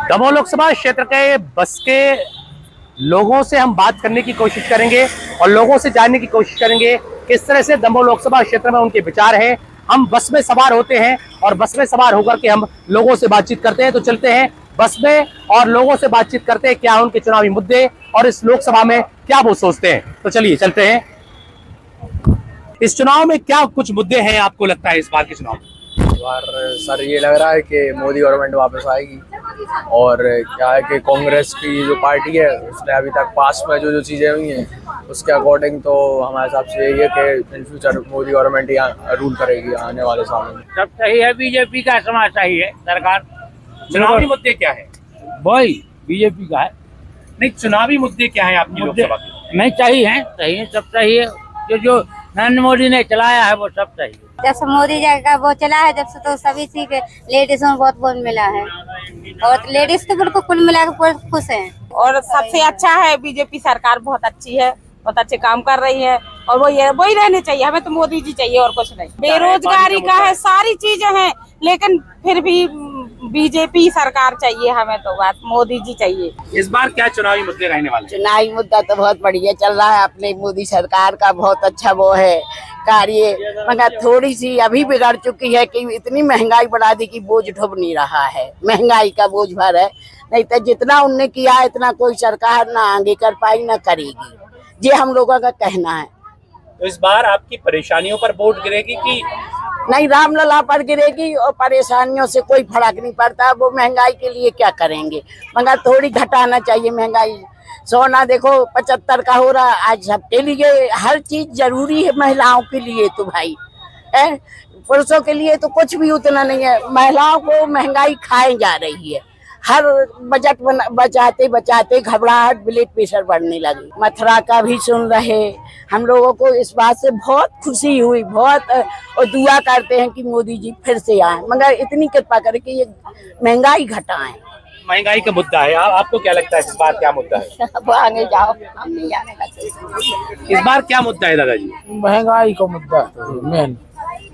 दमोह लोकसभा क्षेत्र के बस के लोगों से हम बात करने की कोशिश करेंगे और लोगों से जानने की कोशिश करेंगे किस तरह से दमोह लोकसभा क्षेत्र में उनके विचार हैं। हम बस में सवार होते हैं और बस में सवार होकर के हम लोगों से बातचीत करते हैं। तो चलते हैं बस में और लोगों से बातचीत करते हैं क्या उनके चुनावी मुद्दे और इस लोकसभा में क्या वो सोचते हैं। तो चलिए चलते हैं। इस चुनाव में क्या कुछ मुद्दे हैं आपको लगता है इस बार के चुनाव में? सर ये लग रहा है कि मोदी गवर्नमेंट वापस आएगी और क्या है कि कांग्रेस की जो पार्टी है उसने अभी तक पास में जो चीज़ें हुई हैं उसके अकॉर्डिंग तो हमारे हिसाब से यही है कि इन फ्यूचर मोदी गवर्नमेंट यहाँ रूल करेगी आने वाले सालों में। सब सही है, बीजेपी का समाज सही है। सरकार चुनावी मुद्दे क्या है? वही बीजेपी का है। नहीं, चुनावी मुद्दे क्या है आपकी लोकसभा के? नहीं सही है, सब सही है। जो नरेंद्र मोदी ने चलाया है वो सब सही है। जब से मोदी जी का वो चला है जब से तो सभी चीज लेडीज में बहुत बहुत मिला है और लेडीज तो बिल्कुल कुल मिला के बहुत खुश हैं। और सबसे अच्छा है बीजेपी सरकार, बहुत अच्छी है, बहुत अच्छे काम कर रही है और वही रहने चाहिए। हमें तो मोदी जी चाहिए और कुछ नहीं। बेरोजगारी का है, सारी चीजें हैं, लेकिन फिर भी बीजेपी सरकार चाहिए हमें, तो बात मोदी जी चाहिए। इस बार क्या चुनावी मुद्दे रहने वाले? चुनावी मुद्दा तो बहुत बढ़िया चल रहा है अपने मोदी सरकार का, बहुत अच्छा वो है कार्य, मगर थोड़ी सी अभी बिगड़ चुकी है कि इतनी महंगाई बढ़ा दी कि बोझ ढुब नहीं रहा है, महंगाई का बोझ भर है। नहीं तो जितना उनने किया इतना कोई सरकार ना आगे कर पाई ना करेगी, ये हम लोगों का कहना है। तो इस बार आपकी परेशानियों पर वोट गिरेगी कि नहीं? रामलला पर गिरेगी और परेशानियों से कोई फर्क नहीं पड़ता। वो महंगाई के लिए क्या करेंगे, मगर थोड़ी घटाना चाहिए महंगाई। सोना देखो 75 का हो रहा, आज सबके लिए हर चीज जरूरी है, महिलाओं के लिए तो भाई है, पुरुषों के लिए तो कुछ भी उतना नहीं है। महिलाओं को महंगाई खाए जा रही है, हर बजट बचाते बचाते घबराहट, ब्लड प्रेशर बढ़ने लगी। मथुरा का भी सुन रहे, हम लोगों को इस बात से बहुत खुशी हुई, बहुत, और दुआ करते हैं कि मोदी जी फिर से आए, मगर इतनी कृपा करके ये महंगाई घटाएं। महंगाई का मुद्दा है, आपको क्या लगता है इस बार क्या मुद्दा है? अब आगे जाओ, हम नहीं जाने का। इस बार क्या मुद्दा है दादाजी? महंगाई का मुद्दा है मेन।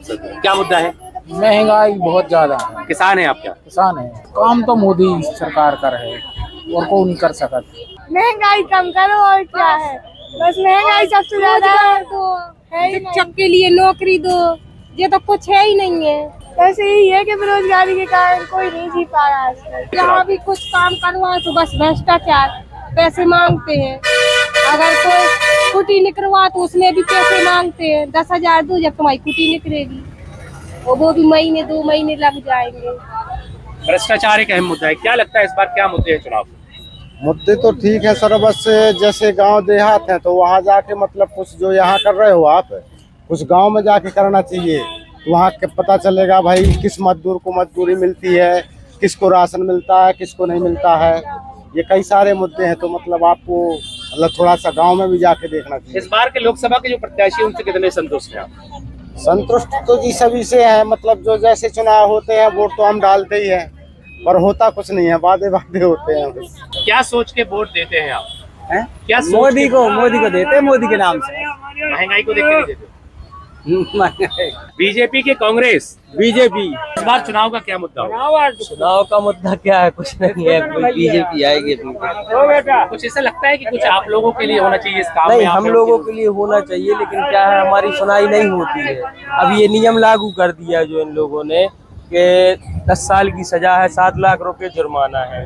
क्या मुद्दा है? महंगाई बहुत ज्यादा है। किसान है आप? क्या किसान है? काम तो मोदी सरकार कर है और को नहीं कर सकता। महंगाई कम करो और क्या है, बस महंगाई सबसे ज्यादा है तो है ही। सबके लिए नौकरी दो, ये तो कुछ है ही नहीं है। वैसे ही है कि बेरोजगारी के कारण कोई नहीं जी पा रहा है। जहाँ भी कुछ काम करवाए तो बस भ्रष्टाचार, पैसे मांगते हैं। अगर कोई कुटी निकलवा तो उसमें भी पैसे मांगते हैं। 10,000 दो जब तुम्हारी कुटी निकलेगी, और वो भी महीने 2 महीने लग जाएंगे। भ्रष्टाचार एक अहम मुद्दा है, क्या लगता है इस बार क्या मुद्दे हैं चुनाव? मुद्दे तो ठीक है सर, बस जैसे गांव देहात है तो वहाँ जाके मतलब कुछ जो यहाँ कर रहे हो आप, कुछ गांव में जाके करना चाहिए, तो वहाँ के पता चलेगा भाई किस मजदूर को मजदूरी मिलती है, किसको राशन मिलता है, किसको नहीं मिलता है। ये कई सारे मुद्दे हैं, तो मतलब आपको मतलब थोड़ा सा गाँव में भी जाके देखना चाहिए। इस बार के लोकसभा के जो प्रत्याशी उनसे कितने संतुष्ट हैं आप? संतुष्ट तो जी सभी से है, मतलब जो जैसे चुनाव होते हैं वोट तो हम डालते ही हैं, पर होता कुछ नहीं है, वादे होते हैं बस। क्या सोच के वोट देते हैं आप? क्या मोदी को देते हैं, मोदी के नाम से। महंगाई को देख के नहीं देते? बीजेपी के कांग्रेस? बीजेपी। इस बार चुनाव का क्या मुद्दा होगा? चुनाव का मुद्दा क्या है, कुछ नहीं है, बीजेपी आएगी। कुछ ऐसा लगता है कि कुछ आप लोगों के लिए होना चाहिए इस काम में? नहीं, हम लोगों के लिए होना चाहिए, लेकिन क्या है हमारी सुनाई नहीं होती है। अब ये नियम लागू कर दिया जो इन लोगों ने कि 10 साल की सजा है, 7 लाख रुपए जुर्माना है।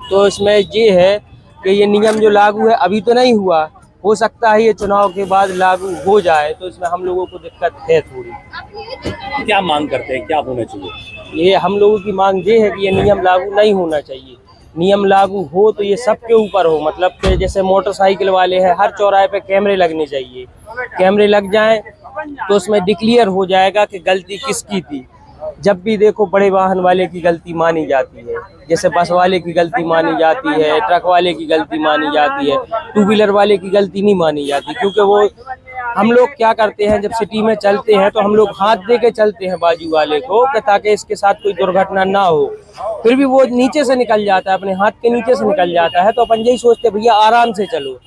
तो इसमें ये है कि ये नियम जो लागू है अभी तो नहीं हुआ, हो सकता है ये चुनाव के बाद लागू हो जाए, तो इसमें हम लोगों को दिक्कत है थोड़ी। क्या मांग करते हैं, क्या होना चाहिए? ये हम लोगों की मांग ये है कि ये नियम लागू नहीं होना चाहिए। नियम लागू हो तो ये सबके ऊपर हो, मतलब कि जैसे मोटरसाइकिल वाले हैं, हर चौराहे पे कैमरे लगने चाहिए। कैमरे लग जाएं तो उसमें डिक्लेयर हो जाएगा कि गलती किसकी थी। जब भी देखो बड़े वाहन वाले की गलती मानी जाती है, जैसे बस वाले की गलती मानी जाती है, ट्रक वाले की गलती मानी जाती है, 2 व्हीलर वाले की गलती नहीं मानी जाती। क्योंकि वो हम लोग क्या करते हैं, जब सिटी में चलते हैं तो हम लोग हाथ दे के चलते हैं बाजू वाले को कि ताकि इसके साथ कोई दुर्घटना ना हो। फिर भी वो नीचे से निकल जाता है, अपने हाथ के नीचे से निकल जाता है, तो अपन यही सोचते भैया आराम से चलो।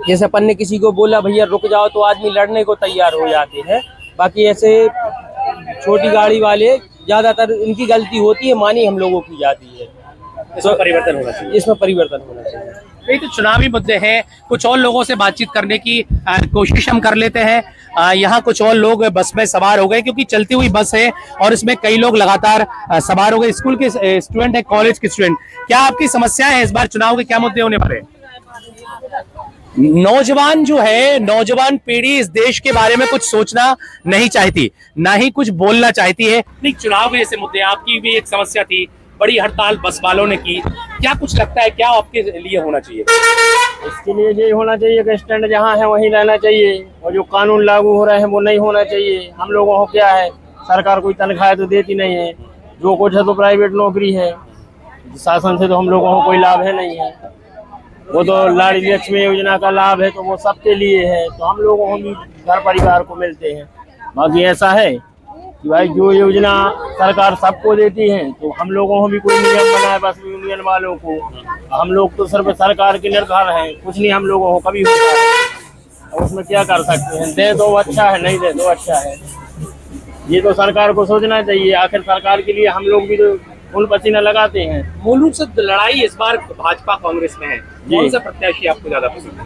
जैसे अपन ने किसी को बोला भैया रुक जाओ तो आदमी लड़ने को तैयार हो जाते हैं। बाकी ऐसे छोटी गाड़ी वाले ज्यादातर इनकी गलती होती है, मानी हम लोगों की जाती है। इसमें परिवर्तन होना चाहिए। इसमें परिवर्तन होना चाहिए। ये तो चुनावी मुद्दे हैं। कुछ और लोगों से बातचीत करने की कोशिश हम कर लेते हैं। यहाँ कुछ और लोग बस में सवार हो गए क्योंकि चलती हुई बस है और इसमें कई लोग लगातार सवार हो गए। स्कूल के स्टूडेंट है, कॉलेज के स्टूडेंट। क्या आपकी समस्याएं हैं इस बार चुनाव के, क्या मुद्दे होने वाले? नौजवान जो है, नौजवान पीढ़ी इस देश के बारे में कुछ सोचना नहीं चाहती, ना ही कुछ बोलना चाहती है। नहीं, चुनाव के जैसे मुद्दे, आपकी भी एक समस्या थी, बड़ी हड़ताल बस वालों ने की। क्या कुछ लगता है क्या आपके लिए होना चाहिए? इसके लिए ये होना चाहिए कि स्टैंड जहाँ है वहीं रहना चाहिए और जो कानून लागू हो रहे हैं वो नहीं होना चाहिए। हम लोगों को क्या है, सरकार कोई तनख्वाह तो देती नहीं है, जो कुछ है तो प्राइवेट नौकरी है, शासन से तो हम लोगों को कोई लाभ है नहीं है। वो तो लाडली लक्ष्मी योजना का लाभ है तो वो सबके लिए है, तो हम लोगों को भी घर परिवार को मिलते हैं। बाकी ऐसा है कि भाई जो योजना सरकार सबको देती है तो हम लोगों को भी कोई नियम बनाए बस यूनियन वालों को। हम लोग तो सिर्फ सरकार के निर्भर हैं, कुछ नहीं हम लोगों को कभी होता है। और उसमें क्या कर सकते हैं, दे दो अच्छा है, नहीं दे दो अच्छा है। ये तो सरकार को सोचना चाहिए। आखिर सरकार के लिए हम लोग भी तो खून पसीना लगाते हैं। मूल रूप से लड़ाई इस बार भाजपा कांग्रेस में है। कौन सा प्रत्याशी आपको ज्यादा पसंद है?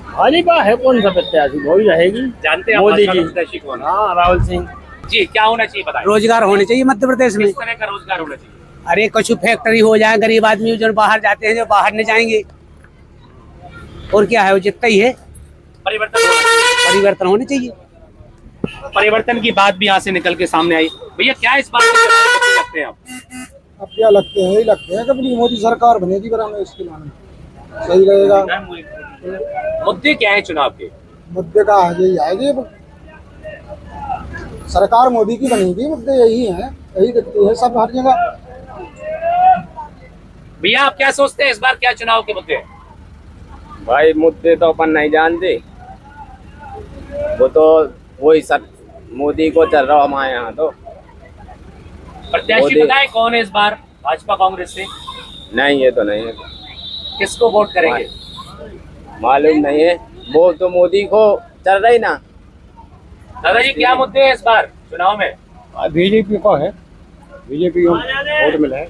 भाजपा है, कौन सा प्रत्याशी वही रहेगी। जानते हैं मोदी भाजपा जी, का प्रत्याशी कौन है? हाँ राहुल सिंह जी, क्या होना चाहिए बताइए? रोजगार होने चाहिए मध्य प्रदेश में। किस तरह का रोजगार होना चाहिए? अरे कुछ फैक्ट्री हो जाए, गरीब आदमी जो बाहर जाते हैं जो बाहर नहीं जाएंगे। और क्या है, वो जितना ही है। परिवर्तन होने चाहिए। परिवर्तन की बात भी यहाँ से निकल के सामने आई। भैया क्या इस बात में लगते हैं आप? अब क्या लगते हैं, यही लगते हैं कि अपनी मोदी सरकार बनेगी पर हमें इसके माने सही रहेगा। मुद्दे क्या है चुनाव के? मुद्दे का यही आएगी, सरकार मोदी की बनेगी, मुद्दे यही हैं, यही दिखती है सब हर जगह। भैया आप क्या सोचते हैं इस बार क्या चुनाव के मुद्दे हैं? भाई मुद्दे तो अपन नहीं जानते, वो तो वही सब मोदी को चल रहा हमारे यहाँ। तो प्रत्याशी बताए कौन है इस बार भाजपा कांग्रेस से? नहीं, ये तो नहीं है। किसको वोट करेंगे? मालूम नहीं है, वो तो मोदी को चल रही ना। दादाजी क्या मुद्दे हैं इस बार चुनाव में? बीजेपी को है, बीजेपी को वोट मिला है।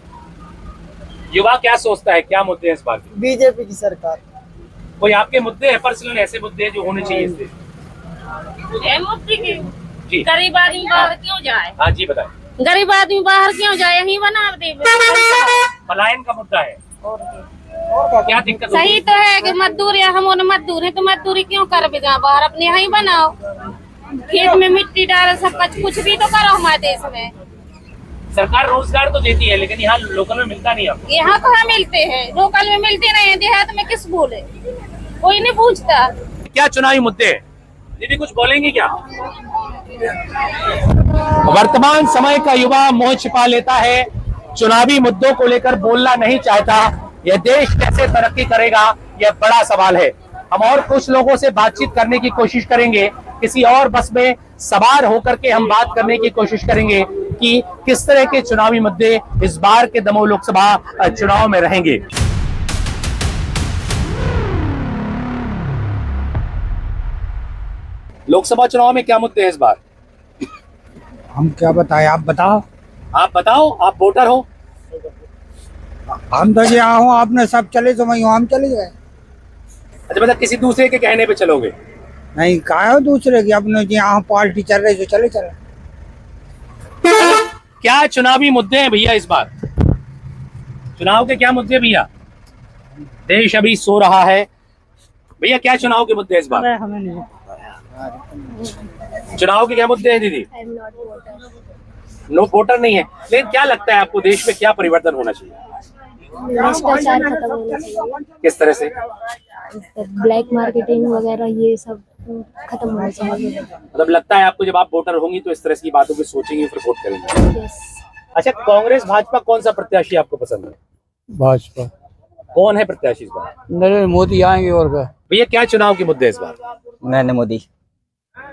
युवा क्या सोचता है क्या मुद्दे हैं इस बार? बीजेपी की सरकार। कोई आपके मुद्दे हैं पर्सनल, ऐसे मुद्दे जो होने चाहिए इससे? जी, गरीब आदमी बाहर क्यों जाए? हाँ जी बताए। गरीब आदमी बाहर क्यों जाए, यही बना दे। पलायन का मुद्दा है। क्या दिक्कत सही होगी? तो है कि मजदूर या हम मजदूर है तो मजदूरी क्यों कर बिना बाहर, अपने यहाँ ही बनाओ। खेत में मिट्टी डालो, सब कुछ भी तो करो हमारे देश में। सरकार रोजगार तो देती है लेकिन यहाँ लोकल में मिलता नहीं आपको। यहाँ कहाँ मिलते हैं, लोकल में मिलते नहीं है, देहात में किस बोले, कोई नहीं पूछता। क्या चुनावी मुद्दे हैं? दीदी कुछ बोलेंगे क्या? वर्तमान समय का युवा मोह छिपा लेता है, चुनावी मुद्दों को लेकर बोलना नहीं चाहता। यह देश कैसे तरक्की करेगा यह बड़ा सवाल है। हम और कुछ लोगों से बातचीत करने की कोशिश करेंगे, किसी और बस में सवार होकर के हम बात करने की कोशिश करेंगे कि किस तरह के चुनावी मुद्दे इस बार के दमोह लोकसभा चुनाव में रहेंगे। लोकसभा चुनाव में क्या मुद्दे हैं इस बार? हम क्या बताएं, आप बताओ। आप बताओ, आप वोटर हो। हम तो यहाँ हूँ, आपने सब चले तो वहीं हम चले गए। अच्छा, मतलब किसी दूसरे के कहने पे चलोगे? नहीं, कहा हो दूसरे की, अपने यहाँ पार्टी चल रही तो चले चले। क्या चुनावी मुद्दे हैं भैया इस बार? चुनाव के क्या मुद्दे भैया? देश अभी सो रहा है। भैया क्या चुनाव के मुद्दे हैं इस बार? हमें नहीं। चुनाव के क्या मुद्दे हैं दीदी? नो वोटर नहीं है, लेकिन क्या लगता है आपको देश में क्या परिवर्तन होना चाहिए? भ्रष्टाचार खत्म होना चाहिए। किस तरह से? ब्लैक मार्केटिंग वगैरह ये सब खत्म होना चाहिए। मतलब लगता है आपको जब आप वोटर होंगी तो इस तरह की बातों को सोचेंगे फिर वोट करेंगे? यस। अच्छा, कांग्रेस भाजपा कौन सा प्रत्याशी आपको पसंद है? भाजपा। कौन है प्रत्याशी इस बार? नरेंद्र मोदी आएंगे और क्या। भैया क्या चुनाव के मुद्दे इस बार? नरेंद्र मोदी।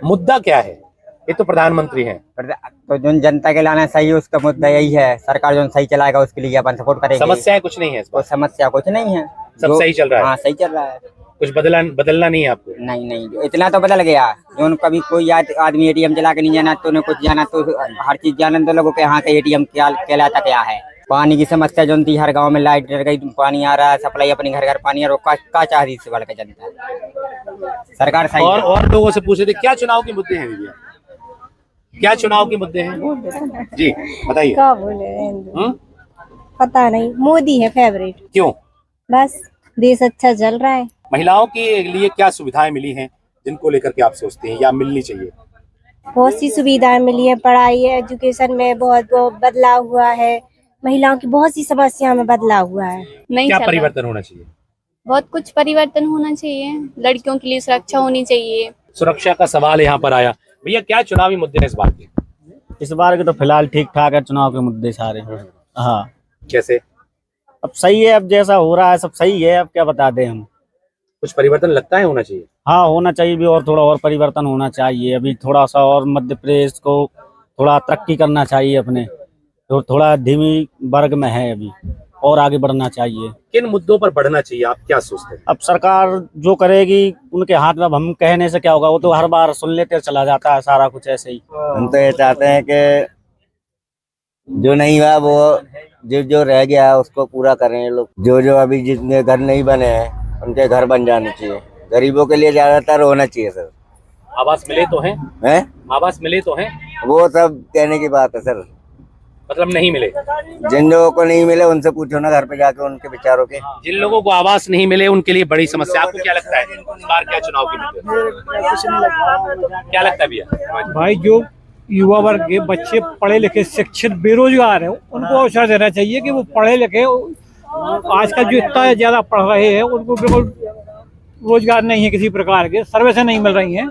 मुद्दा क्या है? ये तो प्रधानमंत्री हैं। तो जो जनता के लाना सही है उसका मुद्दा यही है, सरकार जो सही चलाएगा उसके लिए अपन सपोर्ट करेंगे। समस्याएं कुछ नहीं है इस बार? तो समस्या कुछ नहीं है, सब सही चल रहा है। हाँ सही चल रहा है, कुछ बदलना नहीं है आपको? नहीं इतना तो बदल गया। जो कभी कोई आदमी एटीएम चला के नहीं जाना तो उन्हें कुछ जाना तो हर चीज जाना तो लोगों के यहाँ का एटीएम कहलाता क्या है। पानी की समस्या जो थी हर गांव में, लाइट डर गई, पानी आ रहा है, सप्लाई अपने घर घर पानी आ रहा है, का चाह रही से बढ़ के जनता सरकार सही और लोगों से पूछे थे क्या चुनाव के मुद्दे हैं भैया, क्या चुनाव के मुद्दे हैं जी बताइए। क्या बोले पता नहीं, मोदी है फेवरेट। क्यों? बस देश अच्छा चल रहा है। महिलाओं के लिए क्या सुविधाएं मिली हैं जिनको लेकर के आप सोचते हैं या मिलनी चाहिए? बहुत सी सुविधाएं मिली है, पढ़ाई एजुकेशन में बहुत बदलाव हुआ है, महिलाओं की बहुत सी समस्याओं में बदलाव हुआ है। नहीं क्या परिवर्तन होना चाहिए? बहुत कुछ परिवर्तन होना चाहिए, लड़कियों के लिए सुरक्षा होनी चाहिए। सुरक्षा का सवाल यहाँ पर आया। भैया क्या चुनावी मुद्दे हैं इस बार के? इस बार के तो फिलहाल ठीक ठाक है चुनाव के मुद्दे सारे। हाँ कैसे? अब सही है, अब जैसा हो रहा है सब सही है, अब क्या बता दें हम। कुछ परिवर्तन लगता है होना चाहिए? हाँ होना चाहिए भी, और थोड़ा और परिवर्तन होना चाहिए। अभी थोड़ा सा और मध्य प्रदेश को थोड़ा तरक्की करना चाहिए अपने, तो थोड़ा धीमी वर्ग में है अभी, और आगे बढ़ना चाहिए। किन मुद्दों पर बढ़ना चाहिए आप क्या सोचते हैं? अब सरकार जो करेगी उनके हाथ में, अब हम कहने से क्या होगा, वो तो हर बार सुन लेते चला जाता है सारा कुछ ऐसे ही। हम तो ये चाहते हैं कि जो नहीं हुआ वो जो रह गया है उसको पूरा करें ये लोग। जो अभी जितने घर नहीं बने हैं उनके घर बन जाने चाहिए, गरीबों के लिए ज्यादातर होना चाहिए सर। आवास मिले तो हैं? आवास मिले तो हैं? वो सब कहने की बात है सर, मतलब नहीं मिले। जिन लोगों को नहीं मिले उनसे पूछो ना घर पे जाके उनके विचारों के। जिन लोगों को आवास नहीं मिले उनके लिए बड़ी समस्या। आपको क्या लगता है इस बार क्या चुनाव के मुद्दे? क्या लगता है भैया? भाई जो युवा वर्ग के बच्चे पढ़े लिखे शिक्षित बेरोजगार है उनको अवसर देना चाहिए कि वो पढ़े लिखे, आजकल जो इतना ज्यादा पढ़ रहे हैं उनको बिल्कुल रोजगार नहीं है, किसी प्रकार के सर्विसें नहीं मिल रही हैं।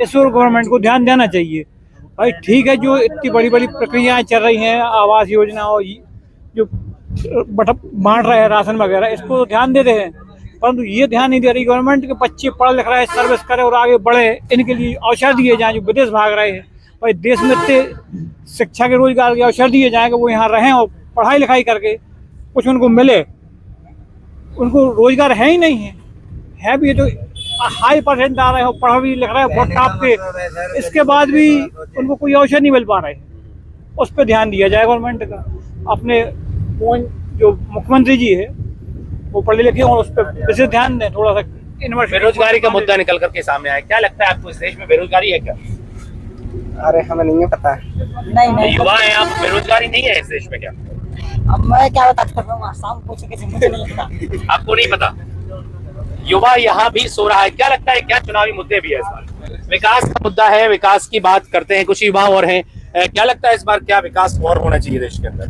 इस ओर गवर्नमेंट को ध्यान देना चाहिए। भाई ठीक है, जो इतनी बड़ी बड़ी प्रक्रियाएं चल रही हैं, आवास योजना और जो बांट रहे हैं राशन वगैरह, इसको तो ध्यान देते हैं, परंतु ये ध्यान नहीं दे रही गवर्नमेंट के बच्चे पढ़ लिख रहे हैं, सर्विस करे और आगे बढ़े, इनके लिए अवसर दिए जाएं जो विदेश भाग रहे हैं। भाई देश में इतने शिक्षा के रोजगार के अवसर दिए जाएं कि वो यहाँ रहें और पढ़ाई लिखाई करके कुछ उनको मिले। उनको रोजगार है ही नहीं है भी, ये तो हाई परसेंट आ रहे हो, पढ़ भी लिख रहे हैं बहुत टॉप के, इसके बाद भी उनको कोई अवसर नहीं मिल पा रहे। उस पर ध्यान दिया जाए गवर्नमेंट का। अपने जो मुख्यमंत्री जी है वो पढ़े लिखे और उस पर विशेष ध्यान दें थोड़ा सा। बेरोजगारी का मुद्दा निकल करके सामने आया, क्या लगता है आपको इस देश में बेरोजगारी है क्या? अरे हमें नहीं पता। नहीं युवा है आप, बेरोजगारी नहीं है इस देश में क्या? अब मैं क्या बता सकता हूँ, शाम पूछे किसी मुझे नहीं पता। आपको नहीं पता? युवा यहाँ भी सो रहा है। क्या लगता है क्या चुनावी मुद्दे भी है इस बार? विकास का मुद्दा है, विकास की बात करते हैं। कुछ युवा और हैं, क्या लगता है इस बार क्या विकास और होना चाहिए देश के अंदर?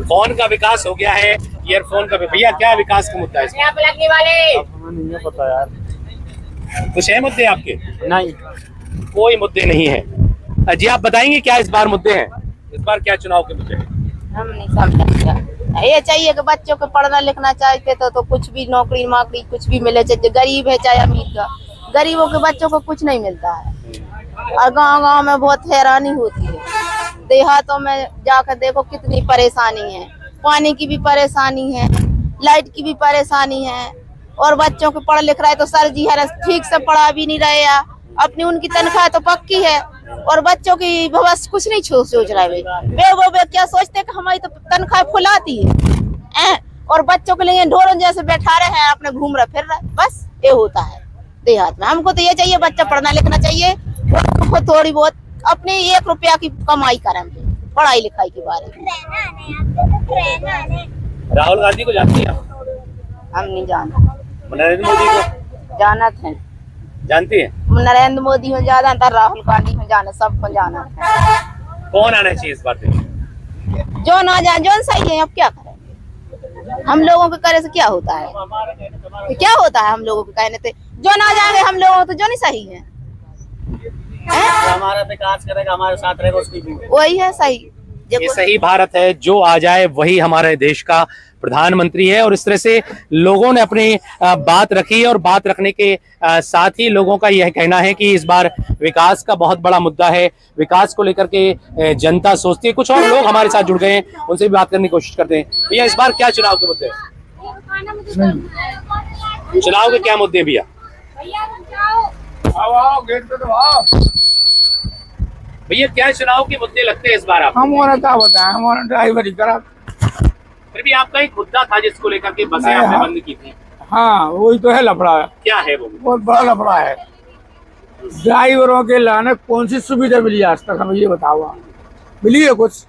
फोन का विकास हो गया है, ईयरफोन का। भैया क्या विकास का मुद्दा है इसमें? नहीं पता यार, कुछ है मुद्दे आपके? नहीं कोई मुद्दे नहीं है। जी आप बताएंगे क्या इस बार मुद्दे हैं? इस बार क्या चुनाव के मुद्दे हैं? हम नहीं समझते। ये चाहिए कि बच्चों को पढ़ना लिखना चाहते तो कुछ भी नौकरी माकरी कुछ भी मिले, चाहे गरीब है चाहे अमीर का, गरीबों के बच्चों को कुछ नहीं मिलता है। और गांव-गांव में बहुत हैरानी होती है। देहातों में जाकर देखो कितनी परेशानी है, पानी की भी परेशानी है, लाइट की भी परेशानी है, और बच्चों को पढ़ लिख रहा है तो सर जी है ठीक से पढ़ा भी नहीं रहे हैं। अपनी उनकी तनख्वाह तो पक्की है और बच्चों की भविष्य कुछ नहीं सोच रहा है। वो क्या सोचते हैं कि हमारी तो तनख्वाह फुलाती है और बच्चों के लिए ढोरों जैसे बैठा रहे हैं, अपने घूम रहे फिर रहे, बस ये होता है देहात में। हमको तो ये चाहिए बच्चा पढ़ना लिखना चाहिए, थोड़ी बहुत अपनी 1 रुपया की कमाई करें पढ़ाई लिखाई के बारे में। राहुल गांधी को जानती हैं? हम नहीं जानते। नरेंद्र मोदी को जाना थे? जानती है? नरेंद्र मोदी में ज्यादा था, राहुल गांधी में जाना, सबको जाना था। कौन आना चाहिए इस बार? जो ना जाए जो सही है। अब क्या करें, हम लोगों के करे से क्या होता है? क्या होता है हम लोगों के कहने से? जो ना जाएंगे हम लोगों तो जो नहीं सही है, हमारा विकास करेगा, हमारे साथ रहेगा, उसकी वही है सही। ये सही भारत है, जो आ जाए वही हमारे देश का प्रधानमंत्री है। और इस तरह से लोगों ने अपनी बात रखी और बात रखने के साथ ही लोगों का यह कहना है कि इस बार विकास का बहुत बड़ा मुद्दा है। विकास को लेकर के जनता सोचती है। कुछ और लोग हमारे साथ जुड़ गए हैं, उनसे भी बात करने की कोशिश करते हैं। भैया इस बार क्या चुनाव के मुद्दे हैं? चुनाव के क्या मुद्दे भैया? भैया क्या चुनाव के मुद्दे लगते हैं इस बार आप? हमारा क्या बताया, हमारा ड्राइवर ही करा। फिर भी आपका एक मुद्दा था जिसको लेकर के बसें आपने बंद की थी। हाँ वही तो है लफड़ा है, क्या है वो? बहुत बड़ा लफड़ा है। ड्राइवरों के लाने कौन सी सुविधा मिली आज तक, हमें ये बताओ आप। मिली है कुछ?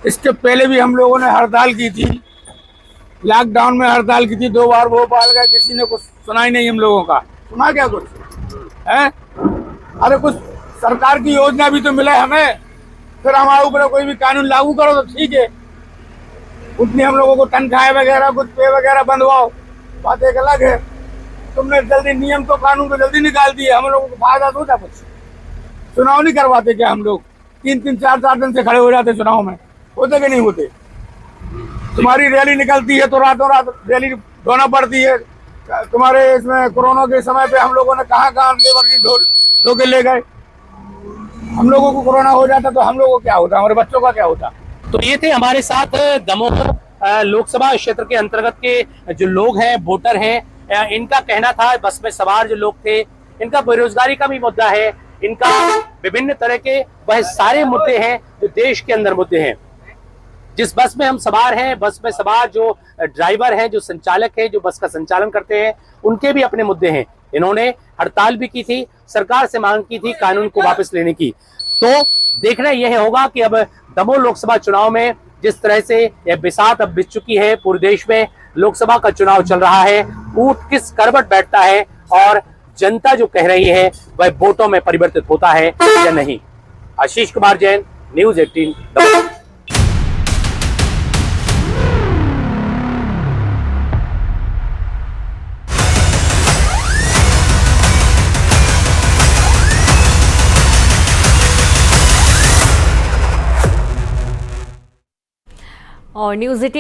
इसके पहले भी हम लोगों ने हड़ताल की थी, लॉकडाउन में हड़ताल की थी 2 बार, भोपाल गए, किसी ने कुछ सुना ही नहीं हम लोगों का। सुना क्या कुछ है? अरे कुछ सरकार की योजना भी तो मिले हमें, फिर हमारे ऊपर कोई भी कानून लागू करो तो ठीक है। उतनी हम लोगों को तनख्वाह वगैरह कुछ पे वगैरह बंधवाओ, बात एक अलग है। तुमने जल्दी नियम तो कानून को जल्दी निकाल दिए, हम लोगों को फायदा तो था कुछ? चुनाव नहीं करवाते क्या हम लोग? 3-3 4-4 दिन से खड़े हो जाते चुनाव में, होते कि नहीं होते? तुम्हारी रैली निकलती है तो रातों रात रैली ढोना पड़ती है। तुम्हारे इसमें कोरोना के समय पे हम लोगों ने कहाँ लेबर की ढो के ले गए। हम लोगों को कोरोना हो जाता तो हम लोगों को क्या होता, हमारे बच्चों का क्या होता? तो ये थे हमारे साथ दमोह लोकसभा क्षेत्र के अंतर्गत के जो लोग हैं, वोटर हैं, इनका कहना था बस में सवार जो लोग थे, इनका बेरोजगारी का भी मुद्दा है, इनका विभिन्न तरह के वह सारे मुद्दे हैं जो देश के अंदर मुद्दे हैं। जिस बस में हम सवार हैं, बस में सवार जो ड्राइवर हैं, जो संचालक हैं, जो बस का संचालन करते हैं, उनके भी अपने मुद्दे हैं। इन्होंने हड़ताल भी की थी, सरकार से मांग की थी कानून को वापस लेने की। तो देखना यह होगा कि अब दमोह लोकसभा चुनाव में जिस तरह से यह बिसात अब बिछ चुकी है, पूरे देश में लोकसभा का चुनाव चल रहा है, ऊंट किस करवट बैठता है और जनता जो कह रही है वह वोटों में परिवर्तित होता है या नहीं। आशीष कुमार जैन, न्यूज़ 18 दमोह। और न्यूज़ 18